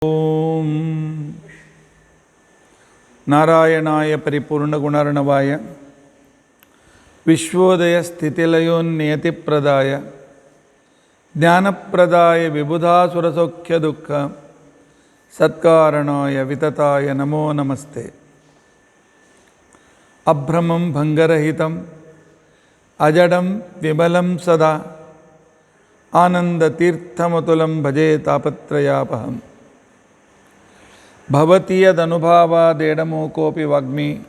ओम नारायणाय परिपूर्णगुणार्णवाय विश्वोदय स्थितिलयोन्नियतिप्रदाय ज्ञानप्रदाय विबुधासुरसौख्यदुःख सत्कारणाय वितताय नमो नमस्ते। अभ्रमं भंगरहितं अजडं विमलं सदा आनंदतीर्थमतुलं भजे तापत्रयापहम्। भवति यदनुभावादेडमूकोऽपि वाग्मी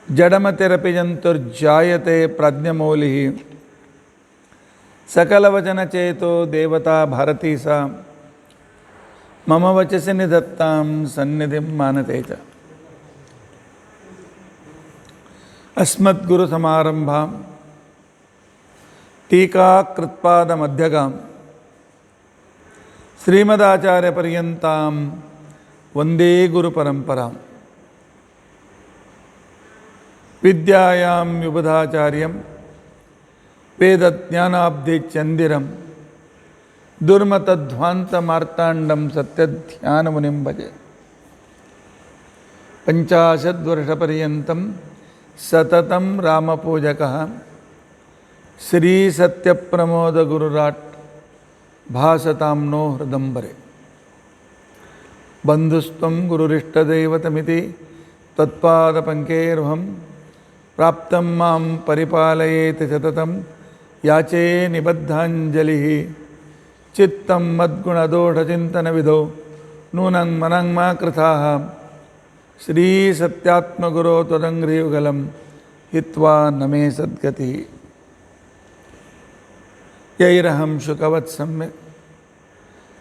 जडमतिरपि जन्तुर्जायते प्रज्ञमौलिः। सकलवचनचेतो देवता भारती सा मम वचसि निधत्तां सन्निधिं मानते च। अस्मद्गुरुसमारम्भां टीकाकृत्पादमध्यगां श्रीमदाचार्यपर्यन्तां वन्दे गुरुपरम्परां। विद्यायां विबुधाचार्यं वेदज्ञानाब्धिचन्दिरं दुर्मतध्वान्तमार्ताण्डं सत्यध्यानमुनिं भजे। 50 वर्षपर्यन्तं सततं रामपूजकः श्रीसत्यप्रमोदगुरुराट् भासतां नो हृदम्बरे। बन्धुस्त्वं गुरुरिष्टदैवतमिति त्वत्पादपङ्केरुहं प्राप्तं मां परिपालयेति सततं याचे निबद्धाञ्जलिः। चित्तं मद्गुणदोषचिन्तनविधौ नूनं मनं मा कृथाः श्रीसत्यात्मगुरो त्वदङ्घ्रियुगलं हित्वा न मे सद्गतिः। यैरहं शुकवत् सम्यक्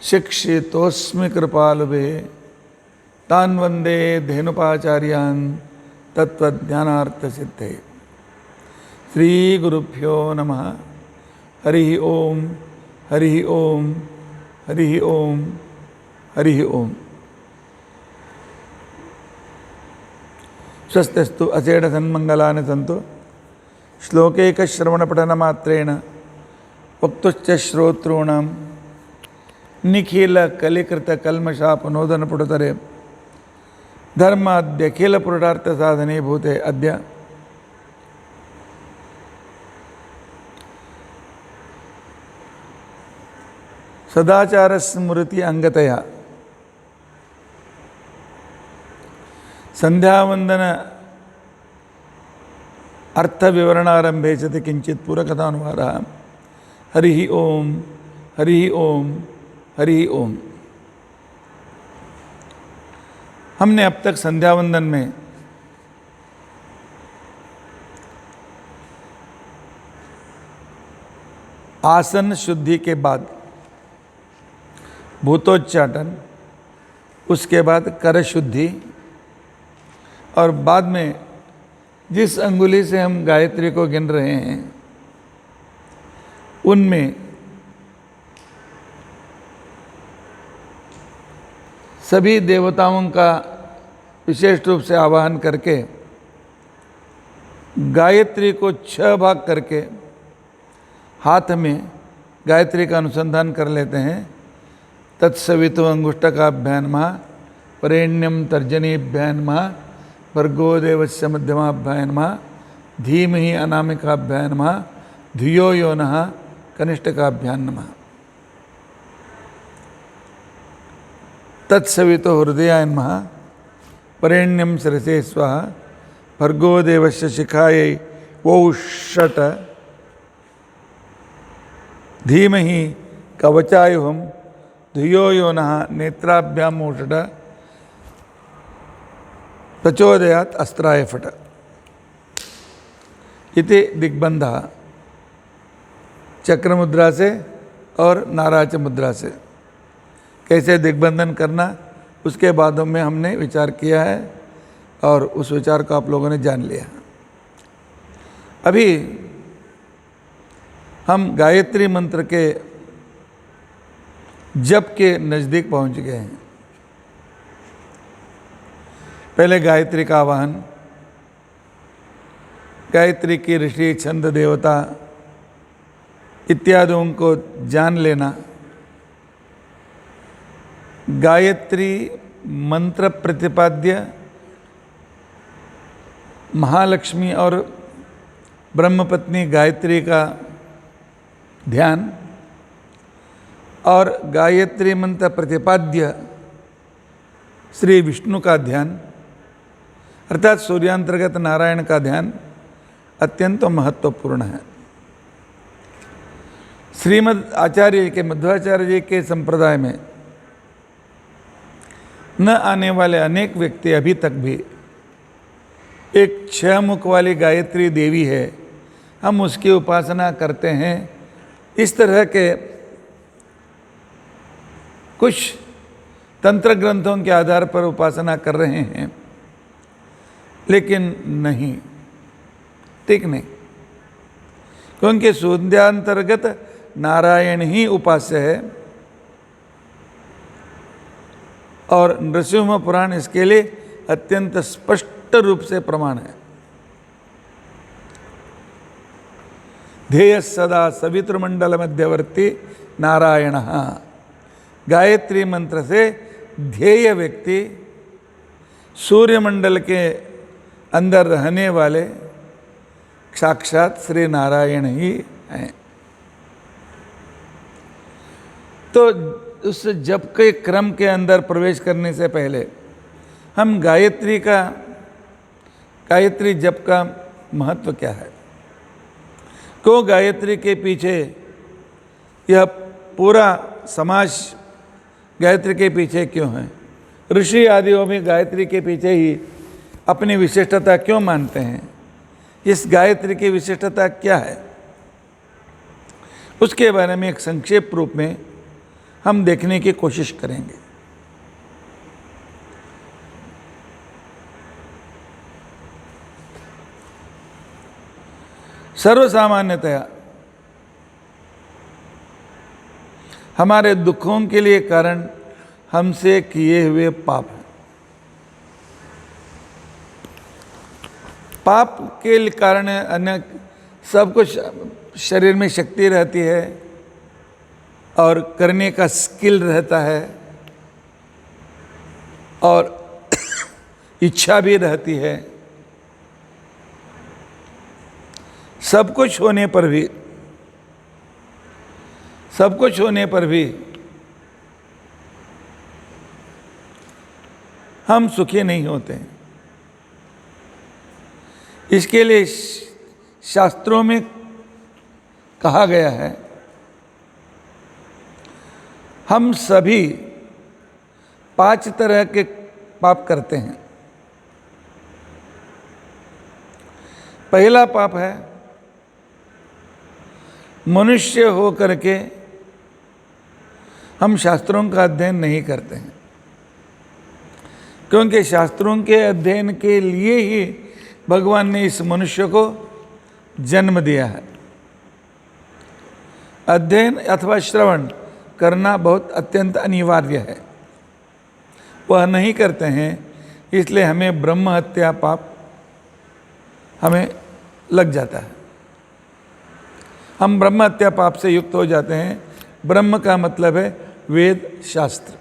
शिक्षितोऽस्मि कृपालुभिः तान् वन्दे धेनुपाचार्यान् तत्त्वज्ञानार्थसिद्धये। श्रीगुरुभ्यो नमः। हरिः ओम हरिः ओम हरिः ओम हरिः ओम। स्वस्तिस्तु अचेडसन्मङ्गलानि सन्तु। श्लोकैकश्रवणपठनमात्रेण वक्तुश्च श्रोतॄणां निखिलकलिकृतकल्मषापनोदनपुटतरे धर्माद्यखिलपुरुषार्थसाधनीभूते अद्य सदाचारस्मृति अंगतया संध्यावंदन अर्थविवरणारंभे च किंचित् पूरकथानुवादः। हरिः ओम हरिः ओम हरिः ओम। हमने अब तक संध्यावंदन में आसन शुद्धि के बाद भूतोच्चाटन, उसके बाद कर शुद्धि और बाद में जिस अंगुली से हम गायत्री को गिन रहे हैं उनमें सभी देवताओं का विशेष रूप से आवाहन करके गायत्री को 6 भाग करके हाथ में गायत्री का अनुसंधान कर लेते हैं। तत्सवितु अंगुष्ठकाभ्यां नमः, वरेण्यं तर्जनीभ्यां नमः, भर्गो देवस्य मध्यमाभ्यां नमः, धीमहि अनामिकाभ्यां नमः, धियो यो नः कनिष्ठकाभ्यां नमः। तत्सवितो हृदयाय नमः, वरेण्यं शिरसे स्वाहा, भर्गो देवस्य शिखायै वौषट, धीमहि कवचायुहं, धियो यो नः नेत्राभ्यां वौषट, प्रचोदयात् अस्त्राय फट। इति दिग्बंधः चक्र मुद्रा से और नाराच मुद्रा से कैसे दिग्बंधन करना, उसके बादों में हमने विचार किया है और उस विचार को आप लोगों ने जान लिया। अभी हम गायत्री मंत्र के जप के नज़दीक पहुंच गए हैं। पहले गायत्री का आवाहन, गायत्री की ऋषि, छंद, देवता इत्यादियों को जान लेना, गायत्री मंत्र प्रतिपाद्य महालक्ष्मी और ब्रह्मपत्नी गायत्री का ध्यान और गायत्री मंत्र प्रतिपाद्य श्री विष्णु का ध्यान अर्थात सूर्यांतर्गत नारायण का ध्यान अत्यंत महत्वपूर्ण है। श्रीमद् आचार्य के मध्वाचार्य जी के संप्रदाय में न आने वाले अनेक व्यक्ति अभी तक भी एक 6 मुख वाली गायत्री देवी है, हम उसकी उपासना करते हैं। इस तरह के कुछ तंत्र ग्रंथों के आधार पर उपासना कर रहे हैं, लेकिन नहीं, ठीक नहीं, क्योंकि सूर्यांतर्गत नारायण ही उपास्य है और नृसिंह पुराण इसके लिए अत्यंत स्पष्ट रूप से प्रमाण है। ध्येय सदा सवितृमंडल मध्यवर्ती नारायण, गायत्री मंत्र से ध्येय व्यक्ति सूर्यमंडल के अंदर रहने वाले साक्षात श्री नारायण ही हैं। तो उस जप के क्रम के अंदर प्रवेश करने से पहले हम गायत्री जप का महत्व क्या है, क्यों गायत्री के पीछे यह पूरा समाज गायत्री के पीछे क्यों है, ऋषि आदियों में गायत्री के पीछे ही अपनी विशिष्टता क्यों मानते हैं, इस गायत्री की विशिष्टता क्या है, उसके बारे में एक संक्षेप रूप में हम देखने की कोशिश करेंगे। सर्वसामान्यतया हमारे दुखों के लिए कारण हमसे किए हुए पाप हैं। पाप के कारण अन्य सब कुछ शरीर में शक्ति रहती है और करने का स्किल रहता है और इच्छा भी रहती है। सब कुछ होने पर भी हम सुखी नहीं होते हैं। इसके लिए शास्त्रों में कहा गया है, हम सभी 5 तरह के पाप करते हैं। पहला पाप है मनुष्य हो करके हम शास्त्रों का अध्ययन नहीं करते हैं, क्योंकि शास्त्रों के अध्ययन के लिए ही भगवान ने इस मनुष्य को जन्म दिया है। अध्ययन अथवा श्रवण करना बहुत अत्यंत अनिवार्य है, वह नहीं करते हैं, इसलिए हमें ब्रह्म हत्या पाप हमें लग जाता है। हम ब्रह्म हत्या पाप से युक्त हो जाते हैं। ब्रह्म का मतलब है वेद शास्त्र।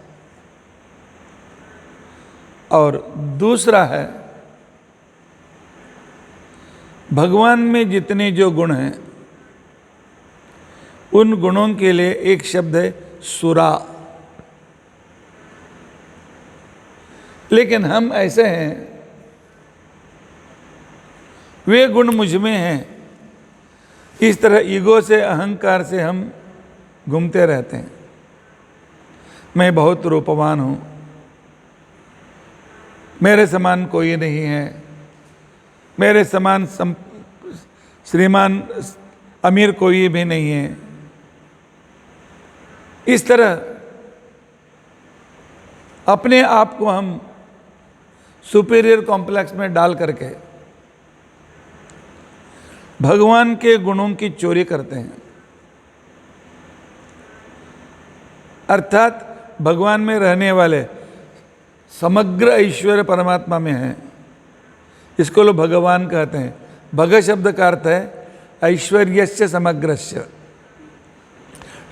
और दूसरा है भगवान में जितने जो गुण हैं उन गुणों के लिए एक शब्द है सुरा। लेकिन हम ऐसे हैं, वे गुण मुझ में हैं, इस तरह ईगो से अहंकार से हम घूमते रहते हैं। मैं बहुत रूपवान हूँ, मेरे समान कोई नहीं है, मेरे समान श्रीमान अमीर कोई भी नहीं है। इस तरह अपने आप को हम सुपीरियर कॉम्प्लेक्स में डाल करके भगवान के गुणों की चोरी करते हैं। अर्थात भगवान में रहने वाले समग्र ऐश्वर्य परमात्मा में है, इसको लोग भगवान कहते हैं। भग शब्द का अर्थ है ऐश्वर्यस्य समग्रस्य,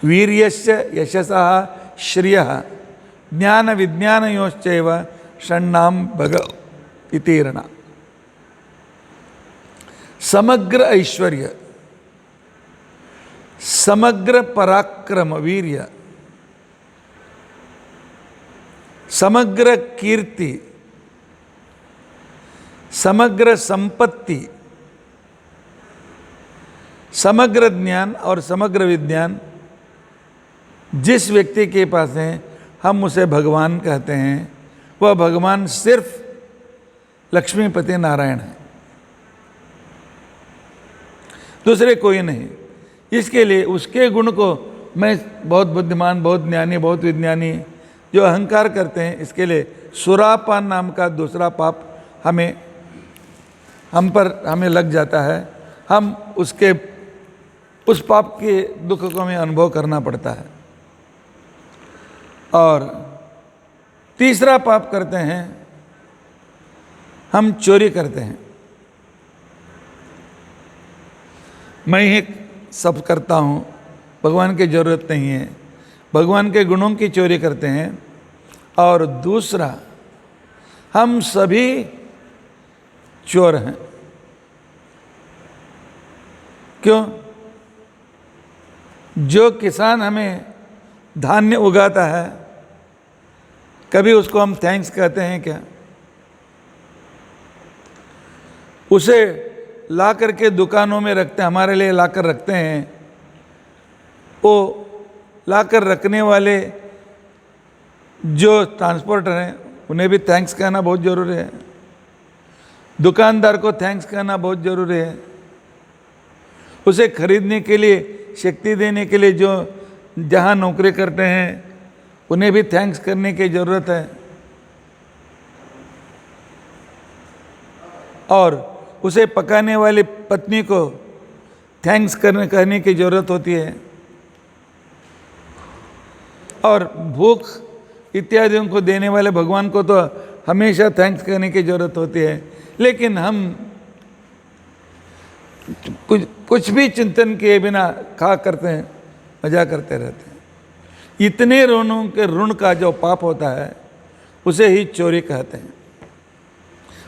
वीर्यस्य यशसः श्रियः, ज्ञान विज्ञानयोश्चैव षण्णाम भग इतीर्ण। समग्र ऐश्वर्य, समग्र पराक्रम वीर्य, समग्र कीर्ति, समग्र संपत्ति, समग्र ज्ञान और समग्र विज्ञान जिस व्यक्ति के पास है हम उसे भगवान कहते हैं। वह भगवान सिर्फ लक्ष्मीपति नारायण है, दूसरे कोई नहीं। इसके लिए उसके गुण को मैं बहुत बुद्धिमान, बहुत ज्ञानी, बहुत विज्ञानी जो अहंकार करते हैं, इसके लिए सुरापान नाम का दूसरा पाप हमें लग जाता है। हम उस पाप के दुख को हमें अनुभव करना पड़ता है। और तीसरा पाप करते हैं, हम चोरी करते हैं। मैं ही सब करता हूँ, भगवान की ज़रूरत नहीं है, भगवान के गुणों की चोरी करते हैं। और दूसरा, हम सभी चोर हैं। क्यों? जो किसान हमें धान्य उगाता है, कभी उसको हम थैंक्स कहते हैं क्या? उसे ला करके दुकानों में रखते हैं, हमारे लिए ला कर रखते हैं। वो ला कर रखने वाले जो ट्रांसपोर्टर हैं उन्हें भी थैंक्स कहना बहुत ज़रूरी है। दुकानदार को थैंक्स कहना बहुत ज़रूरी है। उसे खरीदने के लिए, शक्ति देने के लिए जो जहाँ नौकरी करते हैं उन्हें भी थैंक्स करने की ज़रूरत है। और उसे पकाने वाली पत्नी को थैंक्स कहने की ज़रूरत होती है। और भूख इत्यादियों को देने वाले भगवान को तो हमेशा थैंक्स करने की ज़रूरत होती है। लेकिन हम कुछ भी चिंतन किए बिना खा करते हैं, मजा करते रहते हैं। इतने ऋणों के ऋण का जो पाप होता है उसे ही चोरी कहते हैं।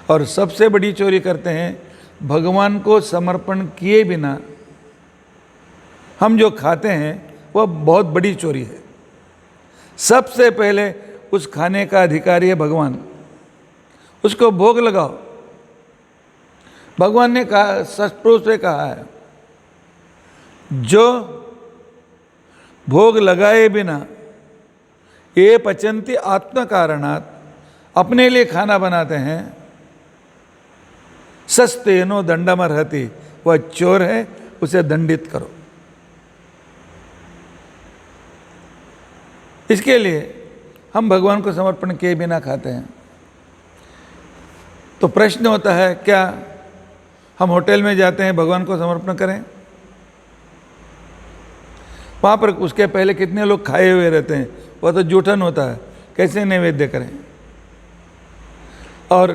और सबसे बड़ी चोरी करते हैं, भगवान को समर्पण किए बिना हम जो खाते हैं वह बहुत बड़ी चोरी है। सबसे पहले उस खाने का अधिकारी है भगवान, उसको भोग लगाओ। भगवान ने कहा, सस्प्रूफ से कहा है, जो भोग लगाए बिना ये पचंती आत्म कारणात अपने लिए खाना बनाते हैं, सस्तेनो दंडमर्हति, वह चोर है, उसे दंडित करो। इसके लिए हम भगवान को समर्पण किए बिना खाते हैं। तो प्रश्न होता है, क्या हम होटल में जाते हैं भगवान को समर्पण करें? वहाँ पर उसके पहले कितने लोग खाए हुए रहते हैं, वह तो जूठन होता है, कैसे नैवेद्य करें? और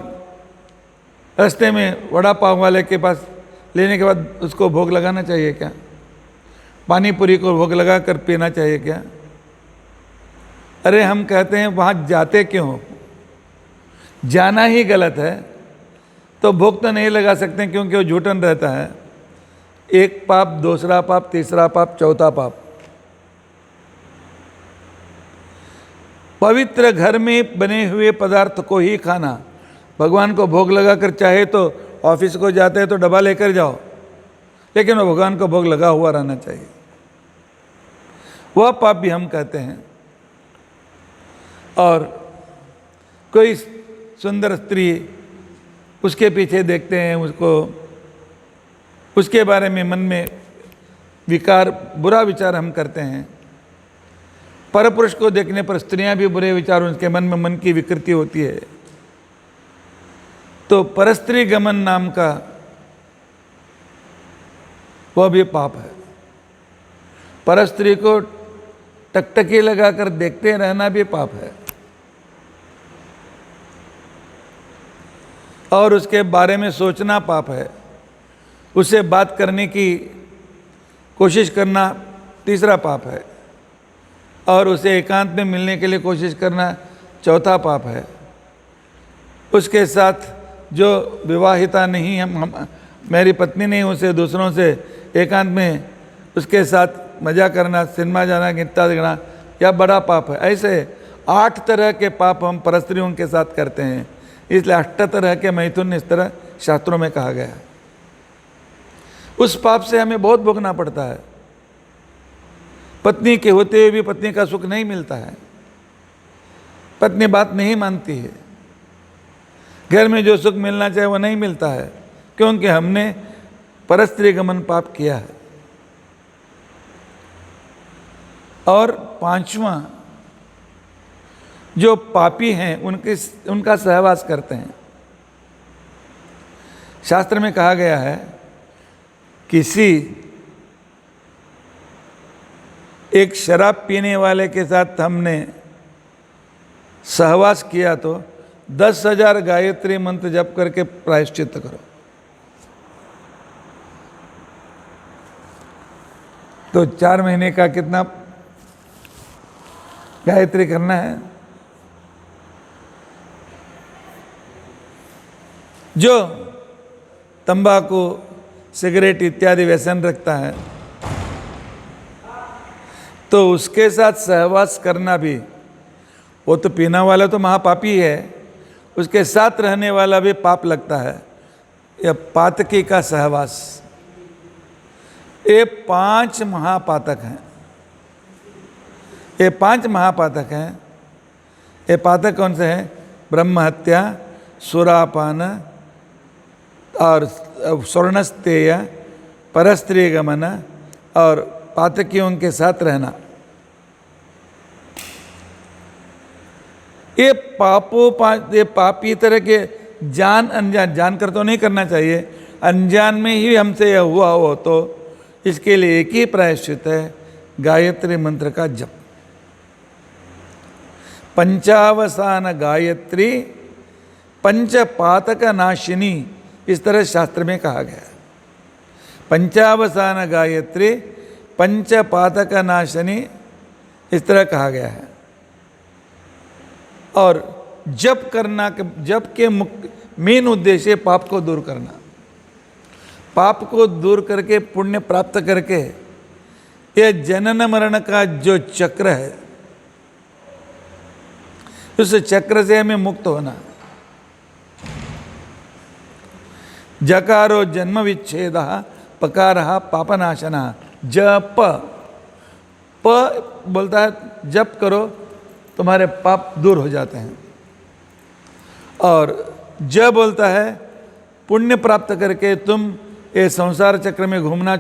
रास्ते में वड़ा पाव वाले के पास लेने के बाद उसको भोग लगाना चाहिए क्या? पानी पूरी को भोग लगा कर पीना चाहिए क्या? अरे हम कहते हैं वहाँ जाते क्यों हो? जाना ही गलत है तो भोग तो नहीं लगा सकते क्योंकि वो झूठन रहता है। एक पाप, दूसरा पाप, तीसरा पाप, चौथा पाप। पवित्र घर में बने हुए पदार्थ को ही खाना, भगवान को भोग लगा कर, चाहे तो ऑफिस को जाते हैं तो डब्बा लेकर जाओ, लेकिन वो भगवान को भोग लगा हुआ रहना चाहिए। वह पाप भी हम कहते हैं। और कोई सुंदर स्त्री, उसके पीछे देखते हैं, उसके बारे में मन में विकार, बुरा विचार हम करते हैं। परपुरुष को देखने पर स्त्रियां भी बुरे विचार, उनके मन में मन की विकृति होती है। तो परस्त्री गमन नाम का वह भी पाप है। परस्त्री को टकटकी लगाकर देखते रहना भी पाप है। और उसके बारे में सोचना पाप है। उससे बात करने की कोशिश करना तीसरा पाप है। और उसे एकांत में मिलने के लिए कोशिश करना चौथा पाप है। उसके साथ जो विवाहिता नहीं हम मेरी पत्नी नहीं, उसे दूसरों से एकांत में उसके साथ मजा करना, सिनेमा जाना, गीता देखना, यह बड़ा पाप है। ऐसे 8 तरह के पाप हम परस्त्रियों के साथ करते हैं, इसलिए 8 तरह के मैथुन इस तरह शास्त्रों में कहा गया है। उस पाप से हमें बहुत भोगना पड़ता है। पत्नी के होते हुए भी पत्नी का सुख नहीं मिलता है, पत्नी बात नहीं मानती है, घर में जो सुख मिलना चाहिए वो नहीं मिलता है, क्योंकि हमने परस्त्री गमन पाप किया है। और 5वां, जो पापी हैं उनका सहवास करते हैं। शास्त्र में कहा गया है, किसी एक शराब पीने वाले के साथ हमने सहवास किया तो 10,000 गायत्री मंत्र जप करके प्रायश्चित करो। तो 4 महीने का कितना गायत्री करना है? जो तंबाकू, सिगरेट इत्यादि व्यसन रखता है तो उसके साथ सहवास करना भी, वो तो पीने वाला तो महापापी है, उसके साथ रहने वाला भी पाप लगता है। यह पातकी का सहवास, ये 5 महापातक हैं। ये 5 महापातक हैं। ये पातक कौन से हैं? ब्रह्म हत्या, सुरापान और स्वर्णस्तेय, परस्त्री गमन और पातकियों के साथ रहना। ये पापी तरह के जान अनजान, जानकर तो नहीं करना चाहिए, अनजान में ही हमसे यह हुआ हो तो इसके लिए एक ही प्रायश्चित है, गायत्री मंत्र का जप। पंचावसान गायत्री पंचपातक नाशिनी, इस तरह शास्त्र में कहा गया है। पंचावसान गायत्री पंचपातक नाशिनी, इस तरह कहा गया है। और जप करना, जप के मेन उद्देश्य पाप को दूर करना। पाप को दूर करके पुण्य प्राप्त करके यह जनन मरण का जो चक्र है, उस चक्र से हमें मुक्त होना। जकारो जन्म विच्छेद पकारः पापनाशना। जप, प बोलता है जप करो तुम्हारे पाप दूर हो जाते हैं। और ज बोलता है पुण्य प्राप्त करके तुम ये संसार चक्र में घूमना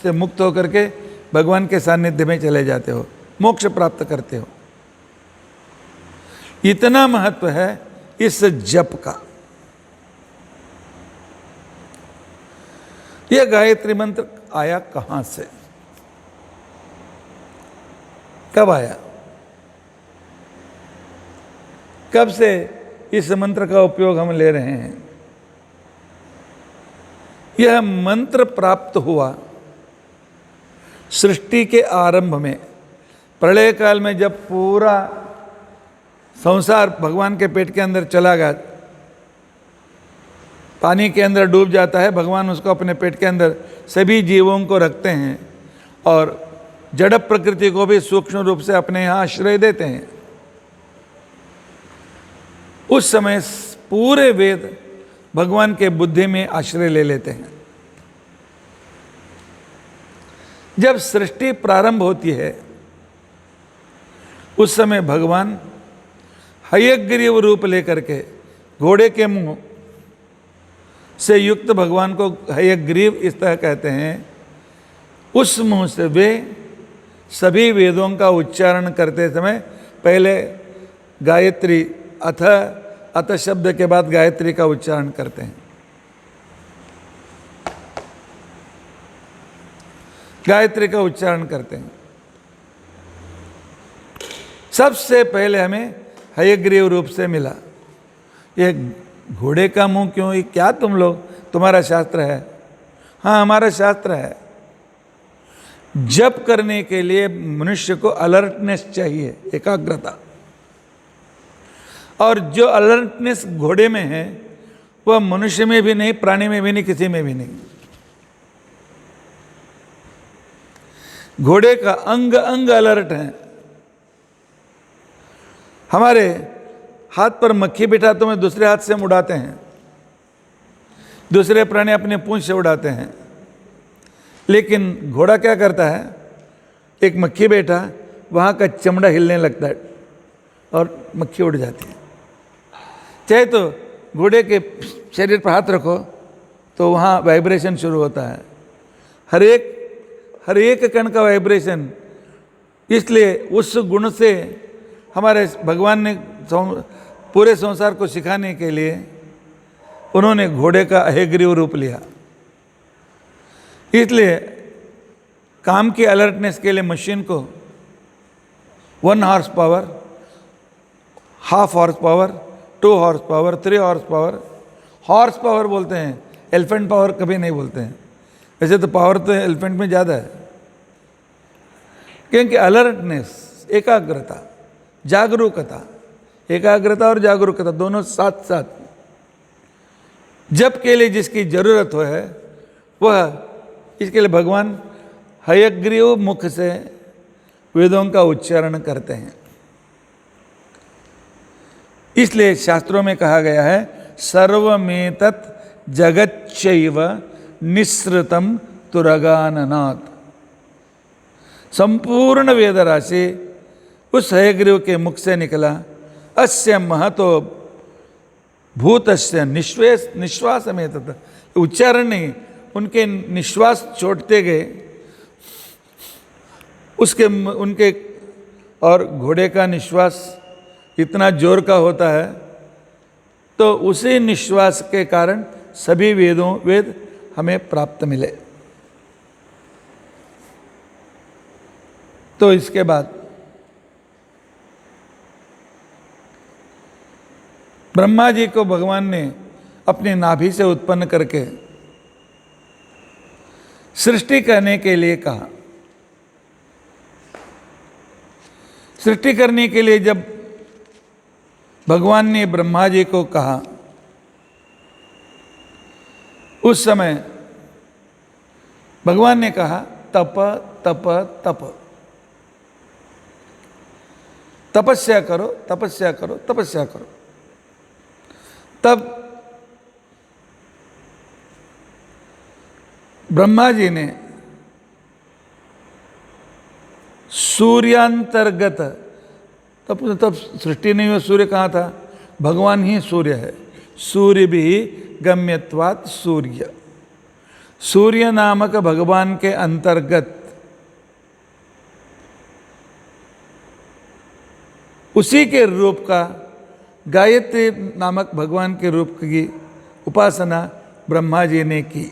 से मुक्त होकर के भगवान के सानिध्य में चले जाते हो, मोक्ष प्राप्त करते हो। इतना महत्व है इस जप का। यह गायत्री मंत्र आया कहां से, कब आया, कब से इस मंत्र का उपयोग हम ले रहे हैं? यह मंत्र प्राप्त हुआ सृष्टि के आरंभ में। प्रलय काल में जब पूरा संसार भगवान के पेट के अंदर चला गया, पानी के अंदर डूब जाता है, भगवान उसको अपने पेट के अंदर सभी जीवों को रखते हैं और जड़ प्रकृति को भी सूक्ष्म रूप से अपने यहाँ आश्रय देते हैं। उस समय पूरे वेद भगवान के बुद्धि में आश्रय ले लेते हैं। जब सृष्टि प्रारंभ होती है उस समय भगवान हयग्रीव रूप लेकर के, घोड़े के मुंह से युक्त भगवान को हयग्रीव इस तरह कहते हैं, उस मुंह से वे सभी वेदों का उच्चारण करते समय पहले गायत्री अथ शब्द के बाद गायत्री का उच्चारण करते हैं। गायत्री का उच्चारण करते हैं। सबसे पहले हमें हयग्रीव रूप से मिला। ये घोड़े का मुंह क्यों? ये क्या तुम लोग, तुम्हारा शास्त्र है? हाँ, हमारा शास्त्र है। जप करने के लिए मनुष्य को अलर्टनेस चाहिए, एकाग्रता। और जो अलर्टनेस घोड़े में है वह मनुष्य में भी नहीं, प्राणी में भी नहीं, किसी में भी नहीं। घोड़े का अंग अंग अलर्ट है। हमारे हाथ पर मक्खी बिठा तो मैं दूसरे हाथ से हम उड़ाते हैं, दूसरे प्राणी अपने पूंछ से उड़ाते हैं, लेकिन घोड़ा क्या करता है, एक मक्खी बैठा वहाँ का चमड़ा हिलने लगता है और मक्खी उड़ जाती है। चाहे तो घोड़े के शरीर पर हाथ रखो तो वहाँ वाइब्रेशन शुरू होता है, हर एक कण का वाइब्रेशन। इसलिए उस गुण से हमारे भगवान ने पूरे संसार को सिखाने के लिए उन्होंने घोड़े का अहेग्रीव रूप लिया। इसलिए काम की अलर्टनेस के लिए मशीन को 1 horse power, half horse power, 2 horse power, 3 horse power, horse power बोलते हैं, एलिफेंट पावर कभी नहीं बोलते हैं। वैसे तो पावर तो एलिफेंट में ज़्यादा है, क्योंकि अलर्टनेस, एकाग्रता, जागरूकता, एकाग्रता और जागरूकता दोनों साथ साथ। जप के लिए जिसकी जरूरत हो है वह, इसके लिए भगवान हयग्रीव मुख से वेदों का उच्चारण करते हैं। इसलिए शास्त्रों में कहा गया है, सर्वमेतत् जगच्चैव निःसृतं तुरगाननात्। संपूर्ण वेद राशि उस हयग्रीव के मुख से निकला। अस्य महतो भूतस्य निश्वास में तथा, उच्चारण नहीं, उनके निश्वास छोड़ते गए उनके। और घोड़े का निश्वास इतना जोर का होता है, तो उसी निश्वास के कारण सभी वेद हमें प्राप्त मिले। तो इसके बाद ब्रह्मा जी को भगवान ने अपनी नाभि से उत्पन्न करके सृष्टि करने के लिए कहा। सृष्टि करने के लिए जब भगवान ने ब्रह्मा जी को कहा, उस समय भगवान ने कहा, तप तप तप, तपस्या करो, तपस्या करो, तपस्या करो। तब ब्रह्मा जी ने सूर्यांतर्गत, तब सृष्टि नहीं हुई, सूर्य कहाँ था, भगवान ही सूर्य है। सूर्य भी गम्यत्वात् सूर्य, सूर्य नामक भगवान के अंतर्गत उसी के रूप का, गायत्री नामक भगवान के रूप की उपासना ब्रह्मा जी ने की।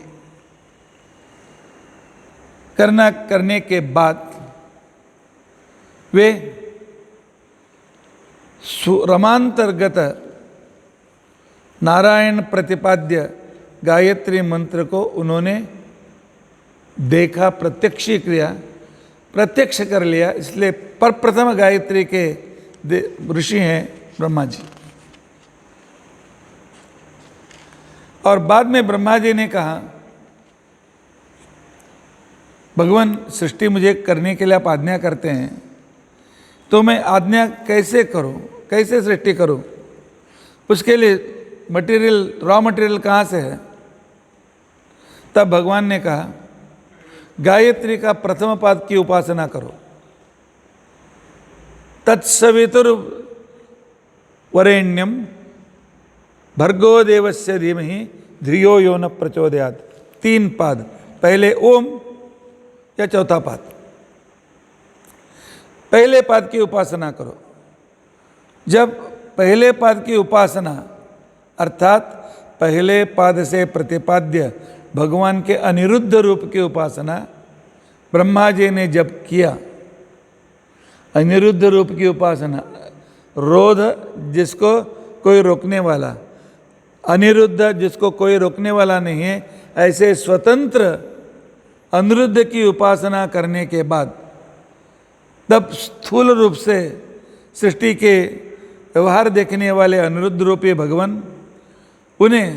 करने के बाद वे रमांतर्गत नारायण प्रतिपाद्य गायत्री मंत्र को उन्होंने देखा, प्रत्यक्ष क्रिया, प्रत्यक्ष कर लिया। इसलिए प्रथम गायत्री के ऋषि हैं ब्रह्मा जी। और बाद में ब्रह्मा जी ने कहा, भगवान सृष्टि मुझे करने के लिए आप आज्ञा करते हैं, तो मैं आज्ञा कैसे करूं, कैसे सृष्टि करूं? उसके लिए मटेरियल, रॉ मटेरियल कहाँ से है? तब भगवान ने कहा, गायत्री का प्रथम पाद की उपासना करो। तत्सवितुर्वरेण्यम भर्गो देवस्य धीमहि धियो यो न प्रचोदयात्। 3 पाद, पहले ओम या चौथा पाद। पहले पाद की उपासना करो। जब पहले पाद की उपासना अर्थात पहले पाद से प्रतिपाद्य भगवान के अनिरुद्ध रूप की उपासना ब्रह्मा जी ने जब किया, अनिरुद्ध रूप की उपासना, रोध जिसको कोई रोकने वाला, अनिरुद्ध जिसको कोई रोकने वाला नहीं है, ऐसे स्वतंत्र अनिरुद्ध की उपासना करने के बाद तब स्थूल रूप से सृष्टि के व्यवहार देखने वाले अनिरुद्ध रूपी भगवान उन्हें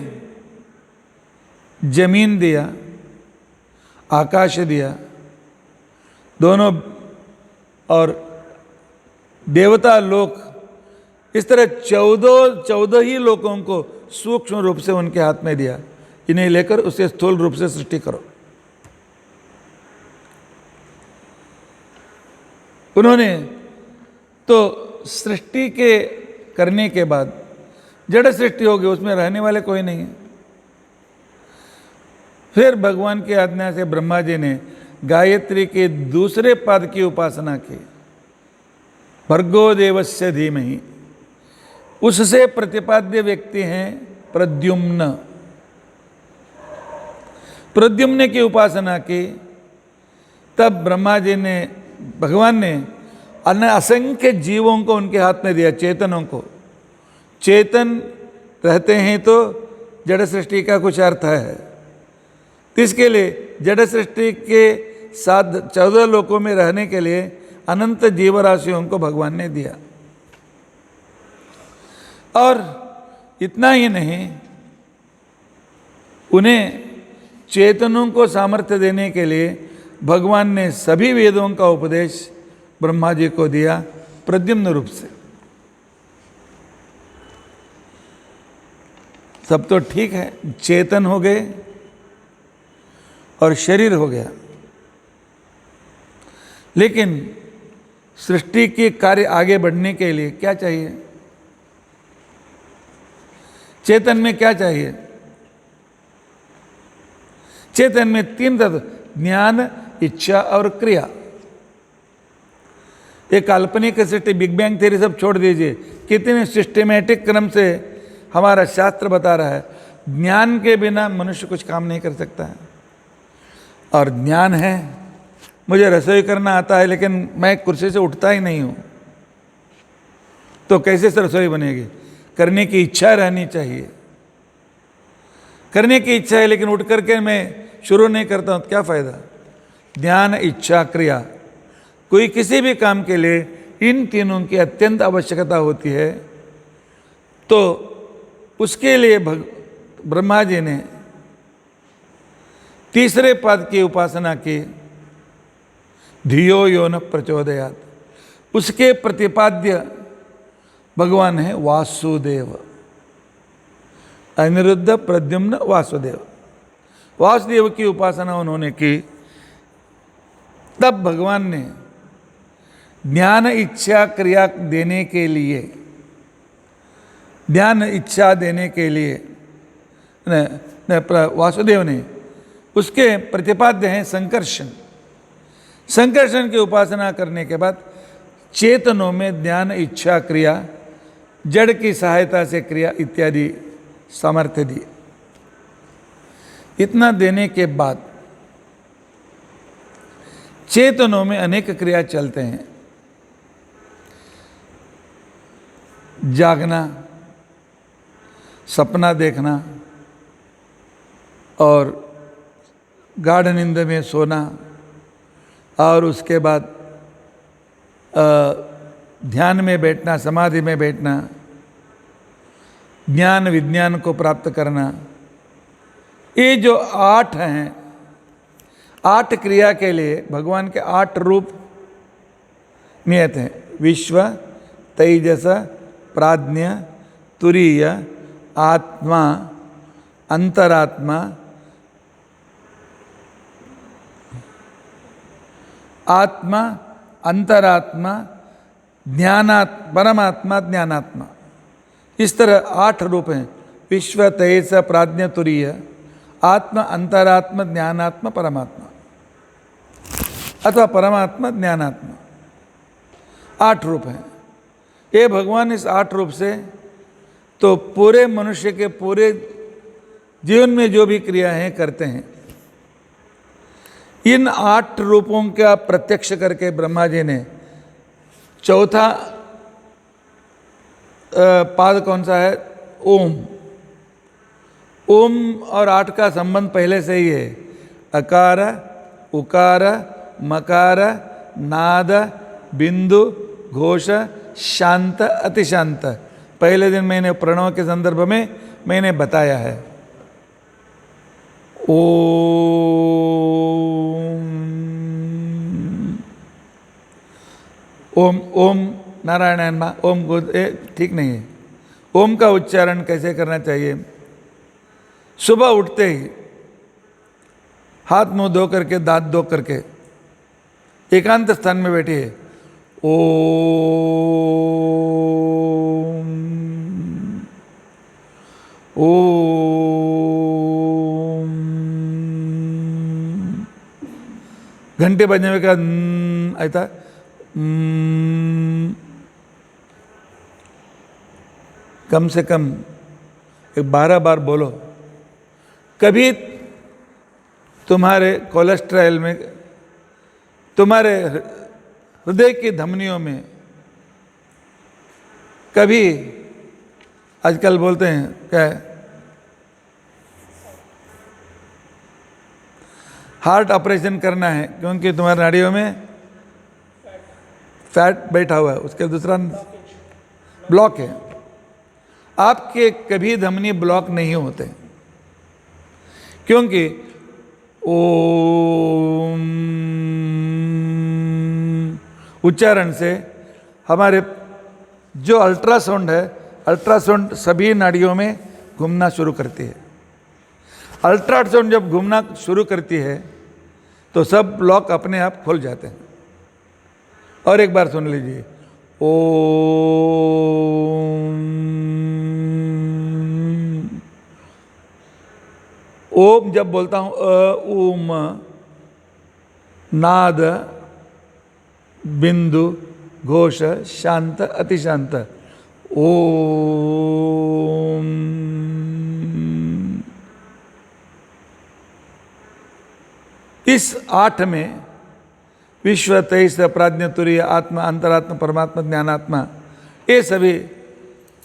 जमीन दिया, आकाश दिया, दोनों, और देवता लोक, इस तरह 14 ही लोगों को सूक्ष्म रूप से उनके हाथ में दिया। इन्हें लेकर उसे स्थूल रूप से सृष्टि करो। उन्होंने तो सृष्टि के करने के बाद जड़ सृष्टि होगी, उसमें रहने वाले कोई नहीं है। फिर भगवान की आज्ञा से ब्रह्मा जी ने गायत्री के दूसरे पद की उपासना की, भर्गो देवस्य धीमहि। उससे प्रतिपाद्य व्यक्ति हैं प्रद्युम्न। प्रद्युम्न की उपासना की, तब ब्रह्मा जी ने, भगवान ने अन्य असंख्य जीवों को उनके हाथ में दिया, चेतनों को। चेतन रहते हैं तो जड़ सृष्टि का कुछ अर्थ है। इसके लिए जड़ सृष्टि के साथ 14 लोकों में रहने के लिए अनंत जीवराशियों को भगवान ने दिया। और इतना ही नहीं, उन्हें चेतनों को सामर्थ्य देने के लिए भगवान ने सभी वेदों का उपदेश ब्रह्मा जी को दिया प्रद्युम्न रूप से। सब तो ठीक है, चेतन हो गए और शरीर हो गया, लेकिन सृष्टि के कार्य आगे बढ़ने के लिए क्या चाहिए? चेतन में क्या चाहिए? चेतन में 3 तत्व, ज्ञान, इच्छा और क्रिया। एक काल्पनिक सृष्टि, बिग बैंग थ्योरी सब छोड़ दीजिए, कितने सिस्टेमेटिक क्रम से हमारा शास्त्र बता रहा है, ज्ञान के बिना मनुष्य कुछ काम नहीं कर सकता है। और ज्ञान है, मुझे रसोई करना आता है लेकिन मैं कुर्सी से उठता ही नहीं हूँ, तो कैसे से रसोई बनेगी? करने की इच्छा रहनी चाहिए। करने की इच्छा है लेकिन उठ करके मैं शुरू नहीं करता हूँ, क्या फ़ायदा? ज्ञान, इच्छा, क्रिया। कोई किसी भी काम के लिए इन तीनों की अत्यंत आवश्यकता होती है, तो उसके लिए ब्रह्मा जी ने तीसरे पद की उपासना की, धियो यो न प्रचोदयात्। उसके प्रतिपाद्य भगवान है वासुदेव। अनिरुद्ध, प्रद्युम्न, वासुदेव। वासुदेव की उपासना उन्होंने की, तब भगवान ने ज्ञान, इच्छा, क्रिया देने के लिए, ज्ञान इच्छा देने के लिए वासुदेव ने, उसके प्रतिपाद्य हैं संकर्षण। संकर्षण की उपासना करने के बाद चेतनों में ज्ञान, इच्छा, क्रिया, जड़ की सहायता से क्रिया इत्यादि सामर्थ्य दिए। इतना देने के बाद चेतनों में अनेक क्रिया चलते हैं। जागना, सपना देखना और गाढ़ नींद में सोना, और उसके बाद ध्यान में बैठना, समाधि में बैठना, ज्ञान विज्ञान को प्राप्त करना। ये जो 8 हैं, 8 क्रिया के लिए भगवान के 8 रूप नियत हैं। विश्व, तेजस, प्राज्ञ, तुरीय, आत्मा, अंतरात्मा, आत्मा, अंतरात्मा, परमात्मा, ज्ञानात्मा। इस तरह 8 रूप हैं। विश्व, तेज, प्राज्ञ, तुरीय, आत्मा, अंतरात्मा, ज्ञानात्मा, परमात्मा, अथवा परमात्मा, ज्ञानात्मा। 8 रूप हैं। ये भगवान इस 8 रूप से तो पूरे मनुष्य के पूरे जीवन में जो भी क्रिया हैं करते हैं। इन 8 रूपों का प्रत्यक्ष करके ब्रह्मा जी ने चौथा पाद कौन सा है? ओम। ओम और 8 का संबंध पहले से ही है। अकार, उकार मकार नाद बिंदु घोष शांत अतिशांत। पहले दिन मैंने प्रणव के संदर्भ में मैंने बताया है। ओम ओम नारायण माँ ओम ठीक नहीं है। ओम का उच्चारण कैसे करना चाहिए? सुबह उठते ही हाथ मुंह धो करके दांत धो करके एकांत स्थान में बैठिए। ओम ओम। घंटे बजने में क्या ऐसा कम से कम 12 बार बोलो। कभी तुम्हारे कोलेस्ट्रॉल में, तुम्हारे हृदय की धमनियों में, कभी आजकल बोलते हैं क्या है, हार्ट ऑपरेशन करना है क्योंकि तुम्हारी नाड़ियों में फैट बैठा हुआ है, उसके दूसरा ब्लॉक है। आपके कभी धमनी ब्लॉक नहीं होते क्योंकि ओम उच्चारण से हमारे जो अल्ट्रासाउंड है, अल्ट्रासाउंड सभी नाड़ियों में घूमना शुरू करती है। अल्ट्रासाउंड जब घूमना शुरू करती है तो सब ब्लॉक अपने आप खुल जाते हैं। और एक बार सुन लीजिए, ओम जब बोलता हूं ओम, नाद बिंदु घोष शांत अतिशांत। ओम इस 8 में विश्व, तेईस, प्राज्ञ, तुरीय, आत्मा, अंतरात्मा, परमात्मा, ज्ञानात्मा, ये सभी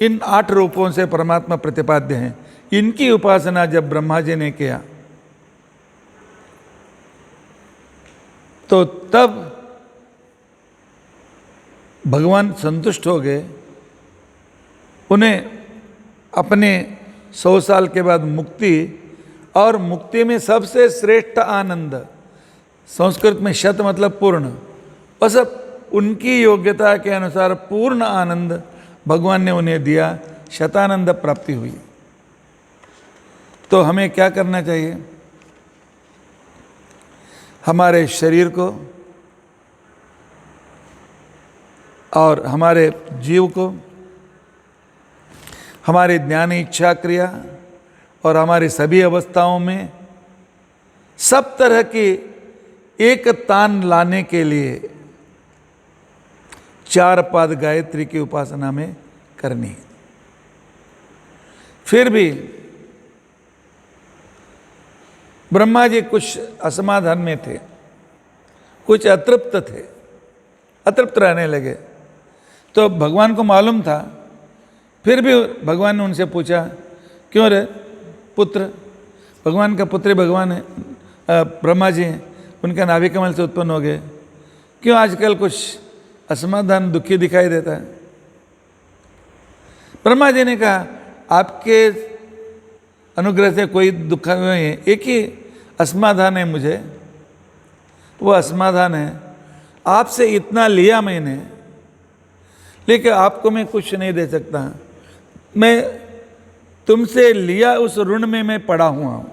इन 8 रूपों से परमात्मा प्रतिपाद्य हैं। इनकी उपासना जब ब्रह्मा जी ने किया तो तब भगवान संतुष्ट हो गए। उन्हें अपने 100 साल के बाद मुक्ति, और मुक्ति में सबसे श्रेष्ठ आनंद, संस्कृत में शत मतलब पूर्ण, बस उनकी योग्यता के अनुसार पूर्ण आनंद भगवान ने उन्हें दिया, शतानंद प्राप्ति हुई। तो हमें क्या करना चाहिए? हमारे शरीर को और हमारे जीव को, हमारे ज्ञान, इच्छा, क्रिया और हमारी सभी अवस्थाओं में सब तरह की एक तान लाने के लिए 4 पाद गायत्री की उपासना में करनी है। फिर भी ब्रह्मा जी कुछ असमाधान में थे, कुछ अतृप्त थे, अतृप्त रहने लगे। तो भगवान को मालूम था, फिर भी भगवान ने उनसे पूछा, क्यों रे पुत्र? भगवान का पुत्र भगवान है, ब्रह्मा जी हैं, उनका नाभि कमल से उत्पन्न हो गए, क्यों आजकल कुछ असमाधान, दुखी दिखाई देता है? ब्रह्मा जी ने कहा, आपके अनुग्रह से कोई दुख नहीं है, एक ही असमाधान है मुझे, वो असमाधान है आपसे इतना लिया मैंने, लेकिन आपको मैं कुछ नहीं दे सकता। मैं तुमसे लिया उस ऋण में मैं पड़ा हुआ हूं।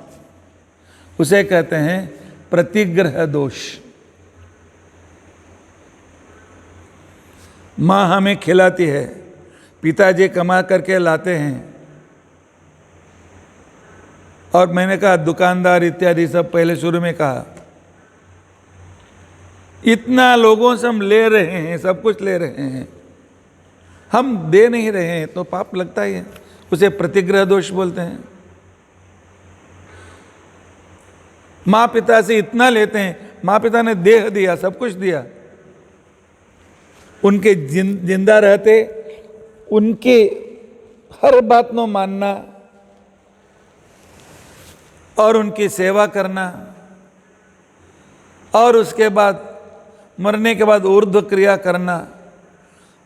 उसे कहते हैं प्रतिग्रह दोष। माँ हमें खिलाती है, पिताजी कमा करके लाते हैं, और मैंने कहा दुकानदार इत्यादि सब पहले शुरू में कहा, इतना लोगों से हम ले रहे हैं, सब कुछ ले रहे हैं, हम दे नहीं रहे हैं तो पाप लगता ही है। उसे प्रतिग्रह दोष बोलते हैं। माँ पिता से इतना लेते हैं, माँ पिता ने देह दिया, सब कुछ दिया, उनके जिंदा रहते उनके हर बात को मानना और उनकी सेवा करना, और उसके बाद मरने के बाद ऊर्ध्व क्रिया करना,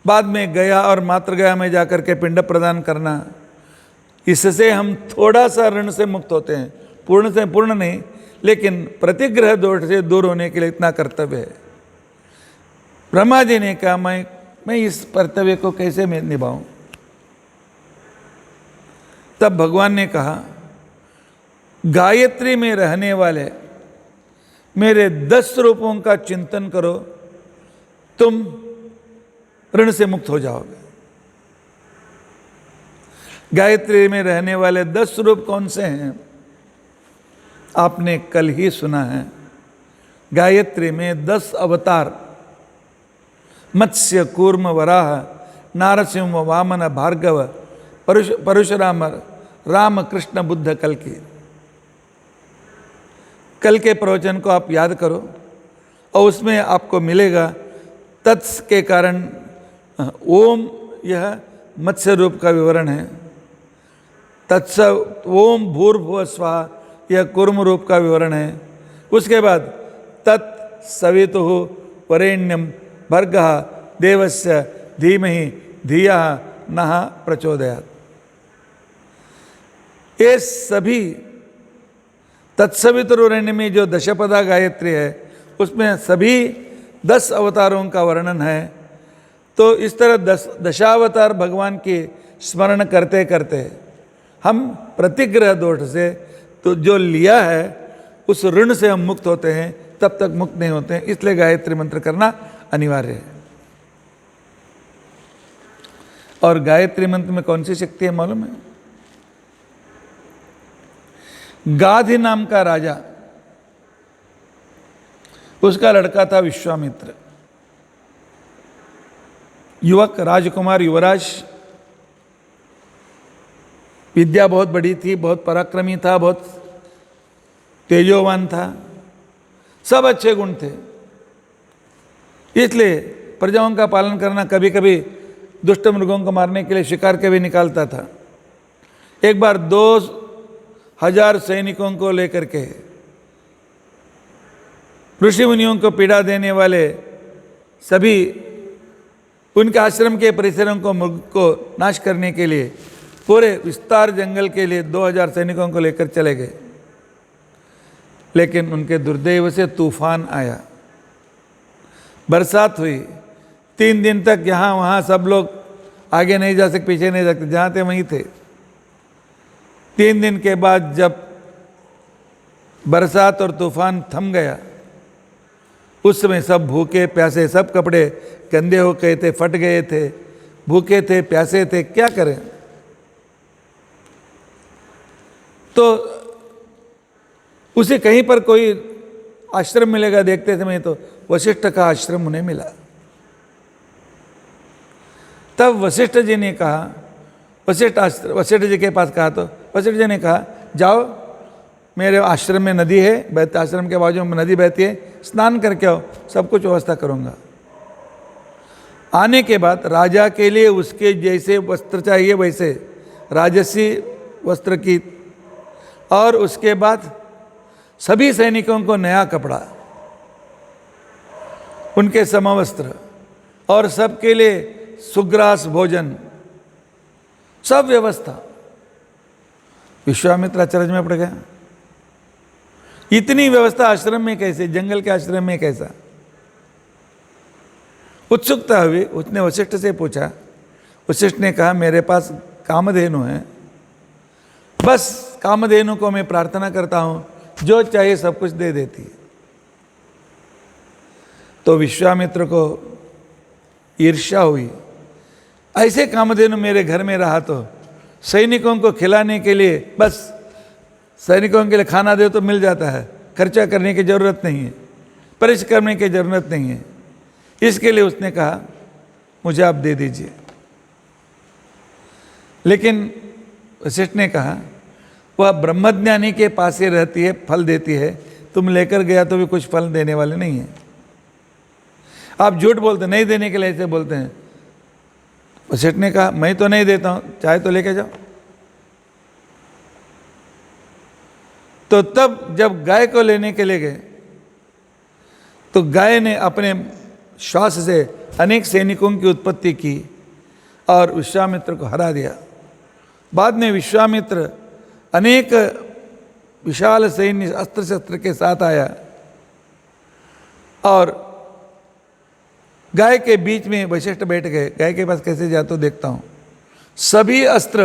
बाद में गया और मातृ गया में जाकर के पिंड प्रदान करना, इससे हम थोड़ा सा ऋण से मुक्त होते हैं। पूर्ण से पूर्ण नहीं, लेकिन प्रतिग्रह दोष से दूर होने के लिए इतना कर्तव्य है। ब्रह्मा जी ने कहा मैं इस कर्तव्य को कैसे मैं निभाऊं? तब भगवान ने कहा, गायत्री में रहने वाले मेरे 10 रूपों का चिंतन करो, तुम ऋण से मुक्त हो जाओगे। गायत्री में रहने वाले 10 रूप कौन से हैं? आपने कल ही सुना है। गायत्री में 10 अवतार, मत्स्य, कूर्म, वराह, नारसिंह, वामन, भार्गव, परशुराम, राम, कृष्ण, बुद्ध, कल्कि। कल के प्रवचन को आप याद करो और उसमें आपको मिलेगा तत्स के कारण ओम, यह मत्स्य रूप का विवरण है। तत्स ओम भूर्भुवः स्वाहा, यह कूर्म रूप का विवरण है। उसके बाद तत् सवितुः वरेण्यम भर्गः देवस्य धीमहि धिया नः प्रचोदयात्। ये सभी तत्सवितुर्वरेण्य में जो दशपदा गायत्री है, उसमें सभी 10 अवतारों का वर्णन है। तो इस तरह दशावतार भगवान की स्मरण करते करते हम प्रतिग्रह दोष से तो जो लिया है उस ऋण से हम मुक्त होते हैं, तब तक मुक्त नहीं होते हैं। इसलिए गायत्री मंत्र करना अनिवार्य है। और गायत्री मंत्र में कौन सी शक्ति है मालूम है? गाधि नाम का राजा, उसका लड़का था विश्वामित्र, युवक, राजकुमार, युवराज। विद्या बहुत बड़ी थी, बहुत पराक्रमी था, बहुत तेजोवान था, सब अच्छे गुण थे। इसलिए प्रजाओं का पालन करना, कभी कभी दुष्ट मृगों को मारने के लिए शिकार के भी निकालता था। एक बार 2000 सैनिकों को लेकर के ऋषि मुनियों को पीड़ा देने वाले सभी उनके आश्रम के परिसरों को मृग को नाश करने के लिए पूरे विस्तार जंगल के लिए 2000 सैनिकों को लेकर चले गए। लेकिन उनके दुर्दैव से तूफान आया, बरसात हुई। 3 दिन तक यहाँ वहाँ सब लोग आगे नहीं जा सकते, पीछे नहीं जा सकते, जहाँ थे वहीं थे। 3 दिन के बाद जब बरसात और तूफान थम गया, उस समय सब भूखे प्यासे, सब कपड़े गंदे हो गए थे, फट गए थे, भूखे थे, प्यासे थे, क्या करें? तो उसे कहीं पर कोई आश्रम मिलेगा देखते समय, तो वशिष्ठ का आश्रम उन्हें मिला। तब वशिष्ठ जी ने कहा, वशिष्ठ जी के पास कहा, तो वशिष्ठ जी ने कहा, जाओ मेरे आश्रम में नदी है, आश्रम के बाजू में नदी बहती है, स्नान करके आओ, सब कुछ व्यवस्था करूँगा। आने के बाद राजा के लिए उसके जैसे वस्त्र चाहिए वैसे राजसी वस्त्र की, और उसके बाद सभी सैनिकों को नया कपड़ा, उनके समवस्त्र, और सबके लिए सुग्रास भोजन, सब व्यवस्था। विश्वामित्र आश्चर्य में पड़ गया, इतनी व्यवस्था आश्रम में कैसे, जंगल के आश्रम में कैसा? उत्सुकता हुई, उसने वशिष्ठ से पूछा। वशिष्ठ ने कहा, मेरे पास कामधेनु है, बस कामधेनु को मैं प्रार्थना करता हूँ, जो चाहिए सब कुछ दे देती है। तो विश्वामित्र को ईर्ष्या हुई, ऐसे कामधेनु मेरे घर में रहा तो सैनिकों को खिलाने के लिए, बस सैनिकों के लिए खाना दे तो मिल जाता है, खर्चा करने की ज़रूरत नहीं है, परिश्रम करने की ज़रूरत नहीं है। इसके लिए उसने कहा, मुझे आप दे दीजिए। लेकिन वशिष्ठ ने कहा, वह ब्रह्मज्ञानी के पास ही रहती है, फल देती है, तुम लेकर गया तो भी कुछ फल देने वाले नहीं है। आप झूठ बोलते, नहीं देने के लिए ऐसे बोलते हैं। वशिष्ठ ने कहा, मैं तो नहीं देता हूं, चाहे तो लेके जाओ। तो तब जब गाय को लेने के लिए गए तो गाय ने अपने श्वास से अनेक सैनिकों की उत्पत्ति की और विश्वामित्र को हरा दिया। बाद में विश्वामित्र अनेक विशाल सैन्य अस्त्र शस्त्र के साथ आया और गाय के बीच में वशिष्ठ बैठ गए। गाय के पास कैसे जाता तो देखता हूँ। सभी अस्त्र,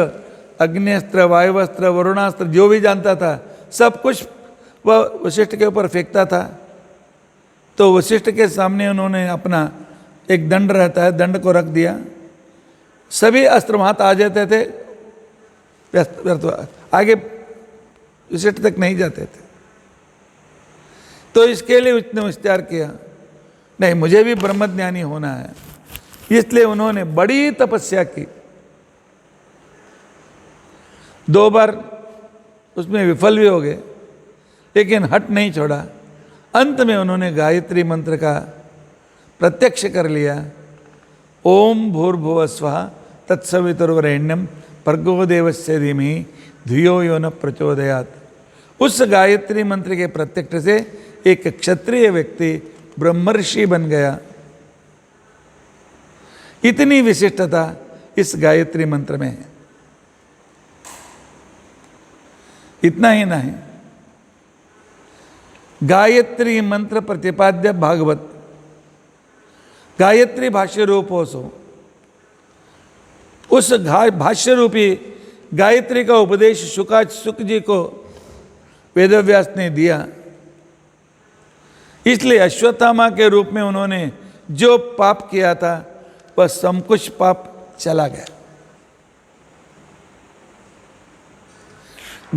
अग्निअस्त्र, वायुअस्त्र, वरुणास्त्र जो भी जानता था सब कुछ वह वशिष्ठ के ऊपर फेंकता था। तो वशिष्ठ के सामने उन्होंने अपना एक दंड रहता है, दंड को रख दिया। सभी अस्त्र वहाँ आ जाते थे, आगे वशिष्ठ तक नहीं जाते थे। तो इसके लिए उसने विचार किया, नहीं मुझे भी ब्रह्मज्ञानी होना है। इसलिए उन्होंने बड़ी तपस्या की। 2 बार उसमें विफल भी हो गए, लेकिन हट नहीं छोड़ा। अंत में उन्होंने गायत्री मंत्र का प्रत्यक्ष कर लिया। ओम भूर्भुवः स्वः तत्सवितुर्वरेण्यं भर्गो देवस्य धीमहि धियो यो न प्रचोदयात्। उस गायत्री मंत्र के प्रत्यक्ष से एक क्षत्रिय व्यक्ति ब्रह्मर्षि बन गया। इतनी विशिष्टता इस गायत्री मंत्र में है। इतना ही नहीं, गायत्री मंत्र प्रतिपाद्य भागवत, गायत्री भाष्य रूपोसो। उस भाष्य रूपी गायत्री का उपदेश शुक जी को वेदव्यास ने दिया। इसलिए अश्वत्थामा के रूप में उन्होंने जो पाप किया था वह सब कुछ पाप चला गया।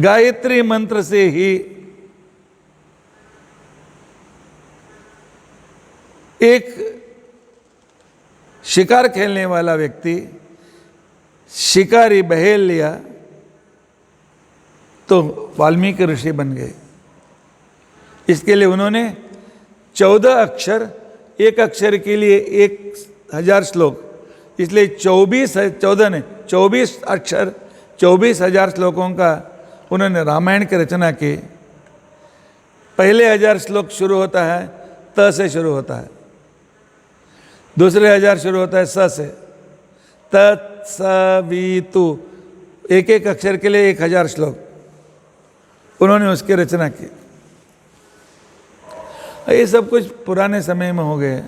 गायत्री मंत्र से ही एक शिकार खेलने वाला व्यक्ति शिकारी बहेल लिया तो वाल्मीकि ऋषि बन गए। इसके लिए उन्होंने 14 अक्षर, एक अक्षर के लिए 1000 श्लोक, इसलिए 24 अक्षर 24,000 श्लोकों का उन्होंने रामायण की रचना की। पहले 1000 श्लोक शुरू होता है त से शुरू होता है, दूसरे 1000 शुरू होता है स से। तत्सवितु, एक एक अक्षर के लिए 1000 श्लोक उन्होंने उसकी रचना की। ये सब कुछ पुराने समय में हो गए,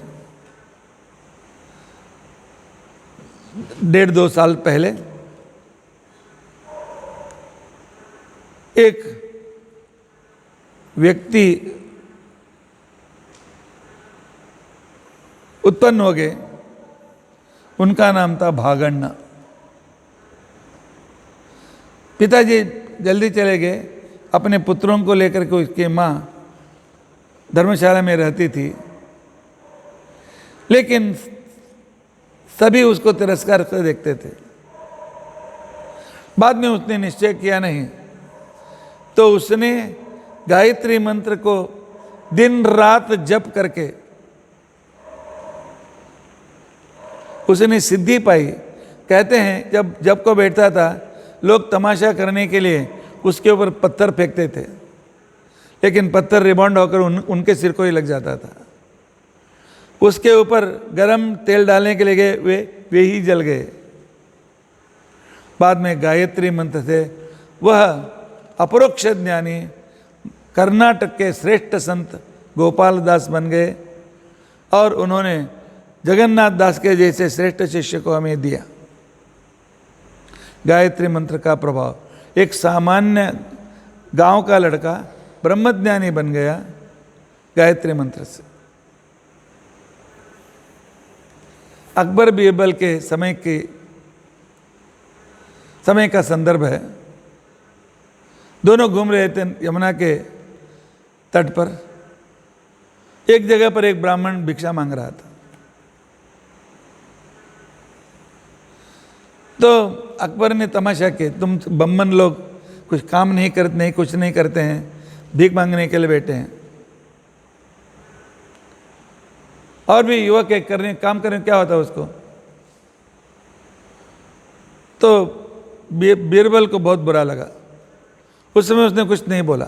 1.5-2 साल पहले एक व्यक्ति उत्पन्न हो गए, उनका नाम था भागण्णा। पिताजी जल्दी चले गए, अपने पुत्रों को लेकर के उसकी माँ धर्मशाला में रहती थी, लेकिन सभी उसको तिरस्कार से देखते थे। बाद में उसने निश्चय किया नहीं, तो उसने गायत्री मंत्र को दिन रात जप करके उसने सिद्धि पाई। कहते हैं जब जप को बैठता था, लोग तमाशा करने के लिए उसके ऊपर पत्थर फेंकते थे, लेकिन पत्थर रिबाउंड होकर उनके सिर को ही लग जाता था। उसके ऊपर गरम तेल डालने के लिए गए, वे ही जल गए। बाद में गायत्री मंत्र से वह अपरोक्ष ज्ञानी कर्नाटक के श्रेष्ठ संत गोपाल दास बन गए और उन्होंने जगन्नाथ दास के जैसे श्रेष्ठ शिष्य को हमें दिया। गायत्री मंत्र का प्रभाव, एक सामान्य गांव का लड़का ब्रह्मज्ञानी बन गया गायत्री मंत्र से। अकबर बीरबल के समय का संदर्भ है। दोनों घूम रहे थे यमुना के तट पर। एक जगह पर एक ब्राह्मण भिक्षा मांग रहा था, तो अकबर ने तमाशा किया, तुम बम्मन लोग कुछ काम नहीं करते, नहीं कुछ नहीं करते हैं, भीख मांगने के लिए बैठे हैं। और भी युवक एक काम करने क्या होता है उसको। तो बीरबल को बहुत बुरा लगा, उस समय उसने कुछ नहीं बोला।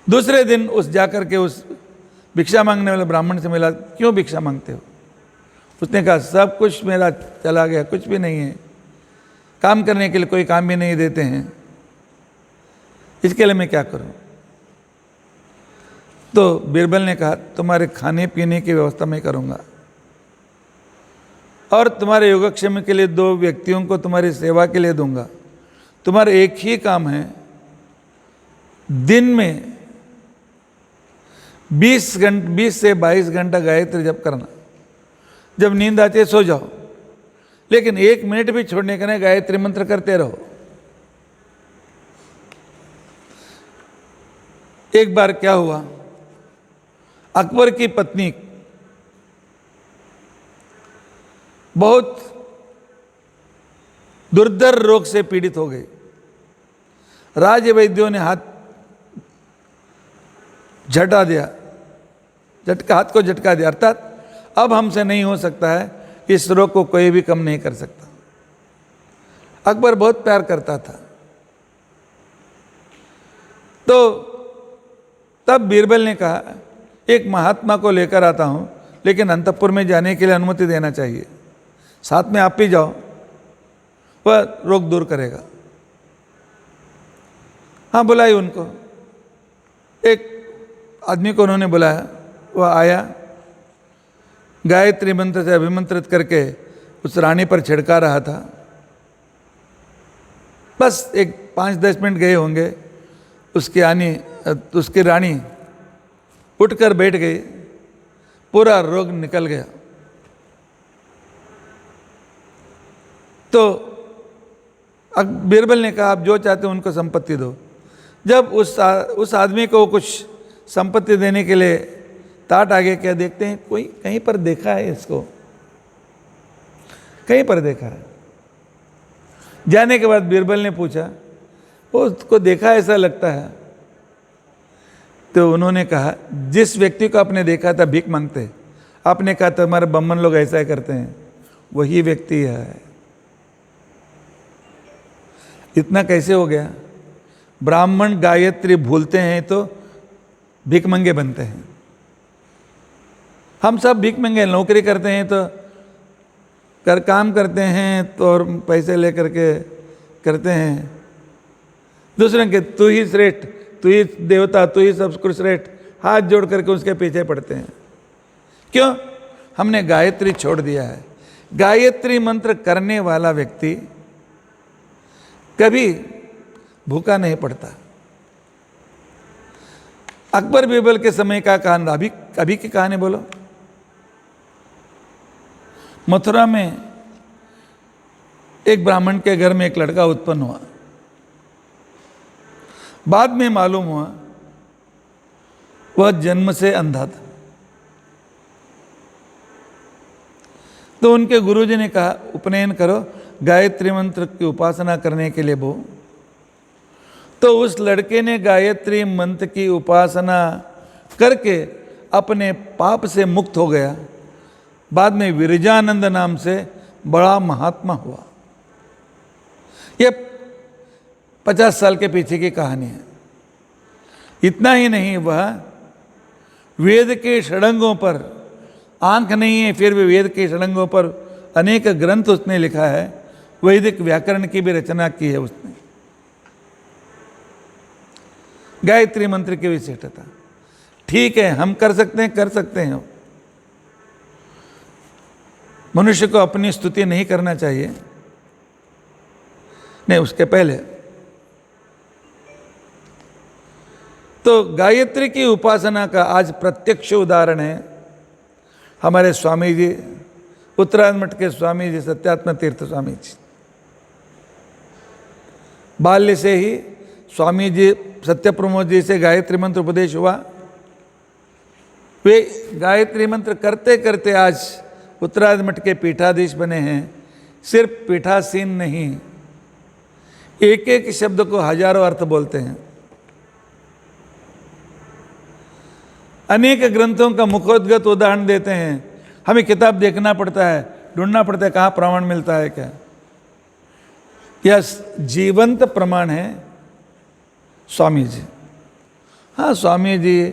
दूसरे दिन उस जाकर के उस भिक्षा मांगने वाले ब्राह्मण से मिला, क्यों भिक्षा मांगते हो? उसने कहा सब कुछ मेरा चला गया, कुछ भी नहीं है, काम करने के लिए कोई काम भी नहीं देते हैं, इसके लिए मैं क्या करूं? तो बीरबल ने कहा तुम्हारे खाने पीने की व्यवस्था मैं करूंगा और तुम्हारे योगक्षेम के लिए 2 व्यक्तियों को तुम्हारी सेवा के लिए दूंगा। तुम्हारा एक ही काम है, दिन में 20 से 22 घंटा गायत्री जप करना। जब नींद आती है सो जाओ, लेकिन 1 मिनट भी छोड़ने का नहीं, गायत्री मंत्र करते रहो। एक बार क्या हुआ, अकबर की पत्नी बहुत दुर्धर रोग से पीड़ित हो गई। राज वैद्यों ने हाथ झटा दिया, हाथ को झटका दिया, अर्थात अब हमसे नहीं हो सकता है, इस रोग को कोई भी कम नहीं कर सकता। अकबर बहुत प्यार करता था। तो तब बीरबल ने कहा एक महात्मा को लेकर आता हूं, लेकिन अंतपुर में जाने के लिए अनुमति देना चाहिए, साथ में आप भी जाओ, वह रोग दूर करेगा। हाँ, बुलाई उनको। एक आदमी को उन्होंने बुलाया, वह आया, गायत्री मंत्र से अभिमंत्रित करके उस रानी पर छिड़का रहा था। बस एक 5-10 मिनट गए होंगे, उसकी रानी उठकर बैठ गई, पूरा रोग निकल गया। तो बीरबल ने कहा आप जो चाहते हो उनको संपत्ति दो। जब उस आदमी को कुछ संपत्ति देने के लिए ताट आगे, क्या देखते हैं, कोई कहीं पर देखा है इसको, कहीं पर देखा है। जाने के बाद बीरबल ने पूछा, वो उसको देखा ऐसा लगता है। तो उन्होंने कहा जिस व्यक्ति को आपने देखा था भीख मांगते, आपने कहा था हमारे ब्राह्मण लोग ऐसा ही करते हैं, वही व्यक्ति है। इतना कैसे हो गया? ब्राह्मण गायत्री भूलते हैं तो भीख मंगे बनते हैं। हम सब भीख मंगे, नौकरी करते हैं तो काम करते हैं तो और पैसे लेकर के करते हैं। दूसरे के तू ही श्रेष्ठ, तू ही देवता, तू ही सब कुछ श्रेष्ठ, हाथ जोड़ करके उसके पीछे पड़ते हैं। क्यों? हमने गायत्री छोड़ दिया है। गायत्री मंत्र करने वाला व्यक्ति कभी भूखा नहीं पड़ता। अकबर बीरबल के समय का कहानी, अभी की कहानी बोलो। मथुरा में एक ब्राह्मण के घर में एक लड़का उत्पन्न हुआ। बाद में मालूम हुआ वह जन्म से अंधा था। तो उनके गुरुजी ने कहा उपनयन करो, गायत्री मंत्र की उपासना करने के लिए वो। तो उस लड़के ने गायत्री मंत्र की उपासना करके अपने पाप से मुक्त हो गया। बाद में विरजानंद नाम से बड़ा महात्मा हुआ। यह 50 साल के पीछे की कहानी है। इतना ही नहीं, वह वेद के षडंगों पर, आंख नहीं है फिर भी वेद के षडंगों पर अनेक ग्रंथ उसने लिखा है। वैदिक व्याकरण की भी रचना की है उसने। गायत्री मंत्र की विशिष्टता। ठीक है, हम कर सकते हैं। मनुष्य को अपनी स्तुति नहीं करना चाहिए, नहीं, उसके पहले तो गायत्री की उपासना का आज प्रत्यक्ष उदाहरण है हमारे स्वामी जी, उत्तरायण मठ के स्वामी जी, सत्यात्म तीर्थ स्वामी जी। बाल्य से ही स्वामी जी सत्यप्रमोद जी से गायत्री मंत्र उपदेश हुआ। वे गायत्री मंत्र करते करते आज उत्तरायण मठ के पीठाधीश बने हैं। सिर्फ पीठासीन नहीं, एक एक शब्द को हजारों अर्थ बोलते हैं। अनेक ग्रंथों का मुखोद्गत उदाहरण देते हैं। हमें किताब देखना पड़ता है, ढूंढना पड़ता है कहाँ प्रमाण मिलता है क्या। यह जीवंत प्रमाण है स्वामी जी। हाँ, स्वामी जी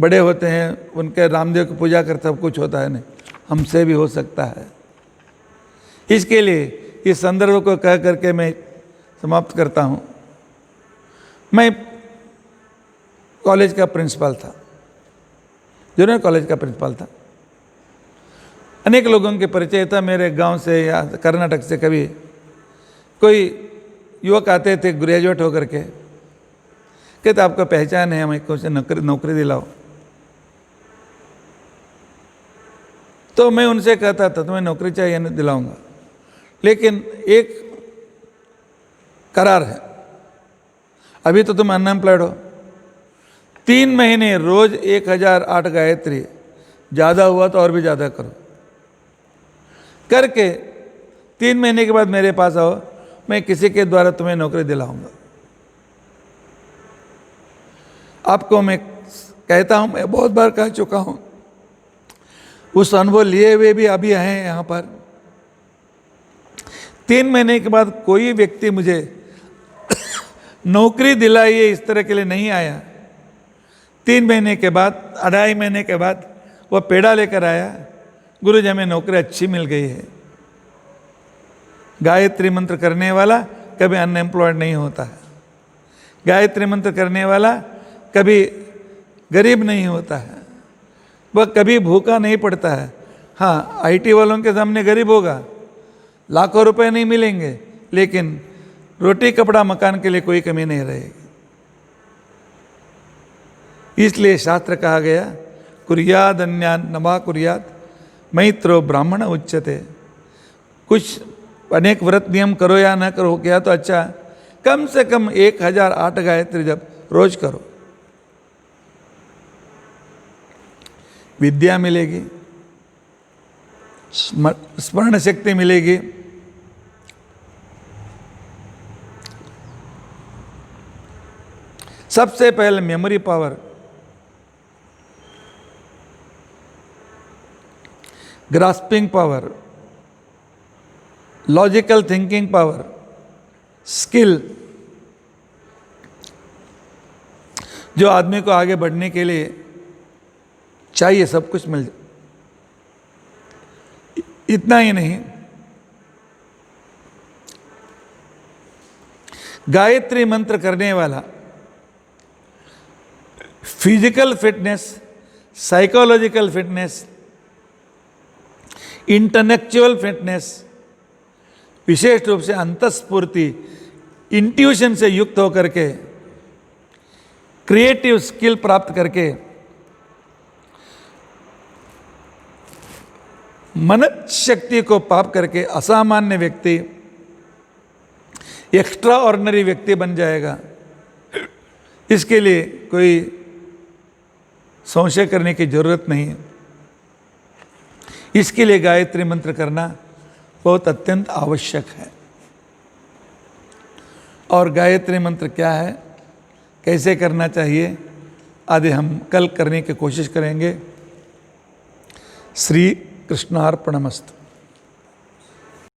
बड़े होते हैं, उनके रामदेव की पूजा करते सब कुछ होता है, नहीं, हमसे भी हो सकता है। इसके लिए इस संदर्भ को कह करके मैं समाप्त करता हूँ। मैं कॉलेज का प्रिंसिपल था, जूनियर कॉलेज का प्रिंसिपल था। अनेक लोगों के परिचय था मेरे गांव से या कर्नाटक से। कभी कोई युवक आते थे ग्रेजुएट होकर के, कहते आपका पहचान है, हमें कुछ नौकरी दिलाओ। तो मैं उनसे कहता था तुम्हें नौकरी चाहिए, नहीं दिलाऊंगा, लेकिन एक करार है, अभी तो तुम अनएम्प्लॉयड हो, 3 महीने रोज 1008 गायत्री, ज़्यादा हुआ तो और भी ज़्यादा करो, करके 3 महीने के बाद मेरे पास आओ, मैं किसी के द्वारा तुम्हें नौकरी दिलाऊंगा। आपको मैं कहता हूं, मैं बहुत बार कह चुका हूं, उस अनुभव लिए हुए भी अभी हैं यहाँ पर। 3 महीने के बाद कोई व्यक्ति मुझे नौकरी दिलाइए इस तरह के लिए नहीं आया। 3 महीने के बाद, 2.5 महीने के बाद वह पेड़ा लेकर आया, गुरुजी हमें नौकरी अच्छी मिल गई है। गायत्री मंत्र करने वाला कभी अनएम्प्लॉयड नहीं होता है, गायत्री मंत्र करने वाला कभी गरीब नहीं होता है, वह कभी भूखा नहीं पड़ता है। हाँ, आईटी वालों के सामने गरीब होगा, लाखों रुपए नहीं मिलेंगे, लेकिन रोटी कपड़ा मकान के लिए कोई कमी नहीं रहेगी। इसलिए शास्त्र कहा गया, कुर्याद अन्यान नमा कुर्याद मैत्रो ब्राह्मण उच्यते। कुछ अनेक व्रत नियम करो या ना करो, क्या तो अच्छा, कम से कम 1008 गायत्री जब रोज करो, विद्या मिलेगी, स्मरण शक्ति मिलेगी, सबसे पहले memory power, grasping power, logical thinking power, skill, जो आदमी को आगे बढ़ने के लिए चाहिए, सब कुछ मिल जाए। इतना ही नहीं, गायत्री मंत्र करने वाला physical fitness, psychological fitness, intellectual fitness, विशेष रूप से अंतस्फूर्ति, इंट्यूशन से युक्त होकर के, क्रिएटिव स्किल प्राप्त करके, मन शक्ति को पाप करके असामान्य व्यक्ति, एक्स्ट्रा ऑर्डिनरी व्यक्ति बन जाएगा। इसके लिए कोई संशय करने की जरूरत नहीं है। इसके लिए गायत्री मंत्र करना बहुत अत्यंत आवश्यक है। और गायत्री मंत्र क्या है, कैसे करना चाहिए आदि हम कल करने की कोशिश करेंगे। श्री कृष्णार्पणमस्तु।